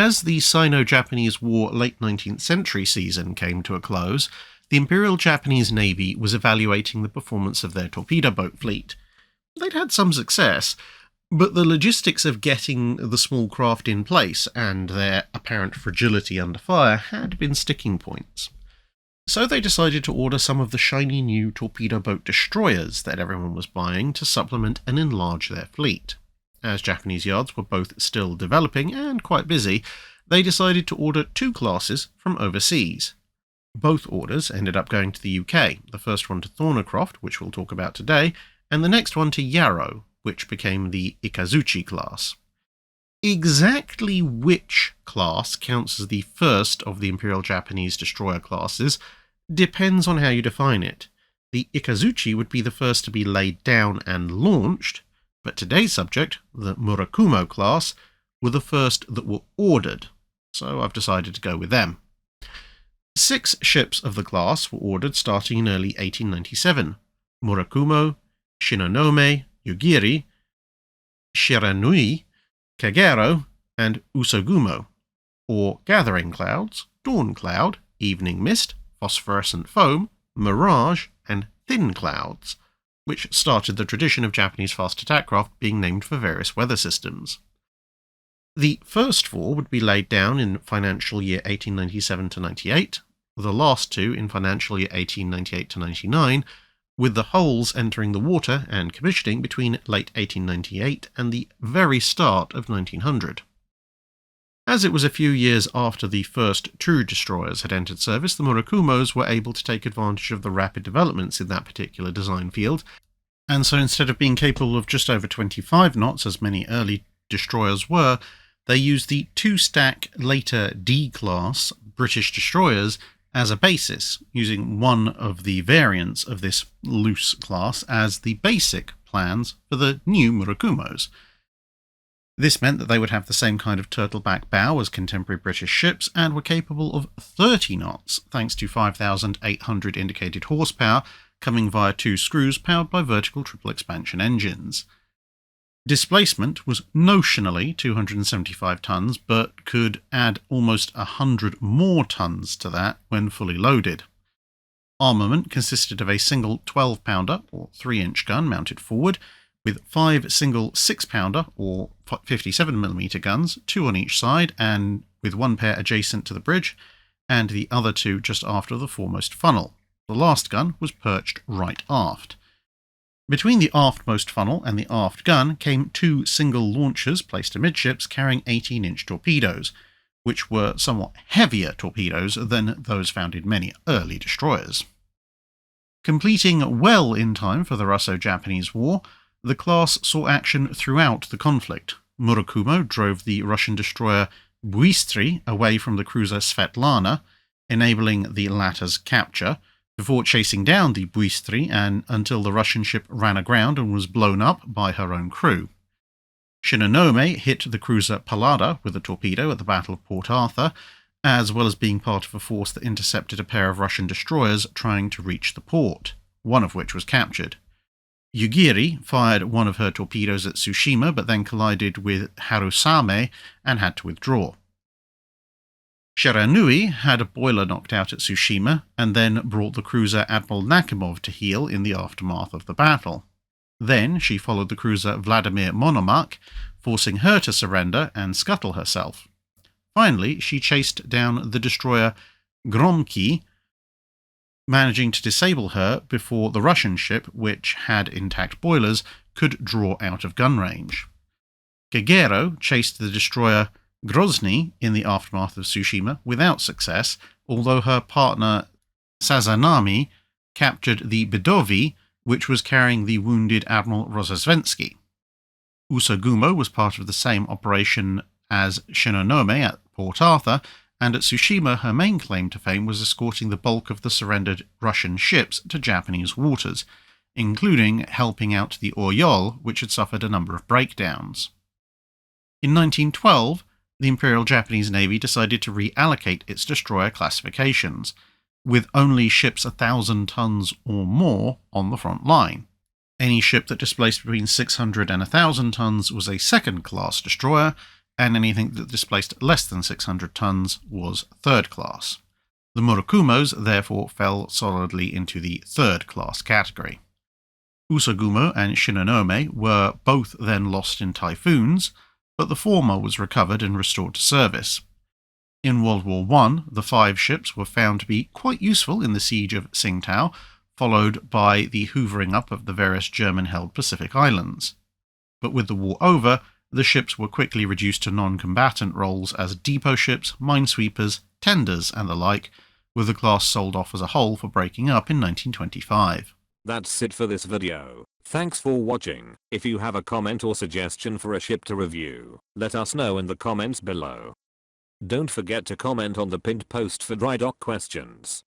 As the Sino-Japanese War late 19th century season came to a close, the Imperial Japanese Navy was evaluating the performance of their torpedo boat fleet. They'd had some success, but the logistics of getting the small craft in place and their apparent fragility under fire had been sticking points. So they decided to order some of the shiny new torpedo boat destroyers that everyone was buying to supplement and enlarge their fleet. As Japanese yards were both still developing and quite busy, they decided to order 2 classes from overseas. Both orders ended up going to the UK, the first one to Thornycroft, which we'll talk about today, and the next one to Yarrow, which became the Ikazuchi class. Exactly which class counts as the first of the Imperial Japanese destroyer classes depends on how you define it. The Ikazuchi would be the first to be laid down and launched, but today's subject, the Murakumo class, were the first that were ordered, so I've decided to go with them. 6 ships of the class were ordered starting in early 1897: Murakumo, Shinonome, Yugiri, Shiranui, Kagero, and Usogumo, or Gathering Clouds, Dawn Cloud, Evening Mist, Phosphorescent Foam, Mirage, and Thin Clouds, which started the tradition of Japanese fast attack craft being named for various weather systems. The first 4 would be laid down in financial year 1897 to 98, the last 2 in financial year 1898 to 99, with the hulls entering the water and commissioning between late 1898 and the very start of 1900. As it was a few years after the first true destroyers had entered service, the Murakumos were able to take advantage of the rapid developments in that particular design field, and so instead of being capable of just over 25 knots, as many early destroyers were, they used the 2-stack later D-class British destroyers as a basis, using one of the variants of this loose class as the basic plans for the new Murakumos. This meant that they would have the same kind of turtleback bow as contemporary British ships and were capable of 30 knots, thanks to 5,800 indicated horsepower coming via 2 screws powered by vertical triple expansion engines. Displacement was notionally 275 tons, but could add almost 100 more tons to that when fully loaded. Armament consisted of a single 12-pounder or 3-inch gun mounted forward, with 5 single 6-pounder or 57mm guns, 2 on each side and with 1 pair adjacent to the bridge, and the other 2 just after the foremost funnel. The last gun was perched right aft. Between the aftmost funnel and the aft gun came 2 single launchers placed amidships carrying 18-inch torpedoes, which were somewhat heavier torpedoes than those found in many early destroyers. Completing well in time for the Russo-Japanese War, the class saw action throughout the conflict. Murakumo drove the Russian destroyer Bystry away from the cruiser Svetlana, enabling the latter's capture, before chasing down the Bystry until the Russian ship ran aground and was blown up by her own crew. Shinonome hit the cruiser Pallada with a torpedo at the Battle of Port Arthur, as well as being part of a force that intercepted a pair of Russian destroyers trying to reach the port, one of which was captured. Yugiri fired one of her torpedoes at Tsushima, but then collided with Harusame and had to withdraw. Shiranui had a boiler knocked out at Tsushima, and then brought the cruiser Admiral Nakhimov to heel in the aftermath of the battle. Then she followed the cruiser Vladimir Monomakh, forcing her to surrender and scuttle herself. Finally, she chased down the destroyer Gromky, managing to disable her before the Russian ship, which had intact boilers, could draw out of gun range. Kagero chased the destroyer Grozny in the aftermath of Tsushima without success, although her partner Sazanami captured the Bedovi, which was carrying the wounded Admiral Rozhesvensky. Usogumo was part of the same operation as Shinonome at Port Arthur, and at Tsushima her main claim to fame was escorting the bulk of the surrendered Russian ships to Japanese waters, including helping out the Oryol, which had suffered a number of breakdowns. In 1912, the Imperial Japanese Navy decided to reallocate its destroyer classifications, with only ships 1,000 tons or more on the front line. Any ship that displaced between 600 and 1,000 tons was a second-class destroyer, and anything that displaced less than 600 tons was third class. The Murakumos therefore fell solidly into the third class category. Usagumo and Shinonome were both then lost in typhoons, but the former was recovered and restored to service. In World War I, the 5 ships were found to be quite useful in the siege of Tsingtao, followed by the hoovering up of the various German-held Pacific islands. But with the war over, the ships were quickly reduced to non-combatant roles as depot ships, minesweepers, tenders, and the like, with the class sold off as a whole for breaking up in 1925. That's it for this video. Thanks for watching. If you have a comment or suggestion for a ship to review, let us know in the comments below. Don't forget to comment on the pinned post for dry dock questions.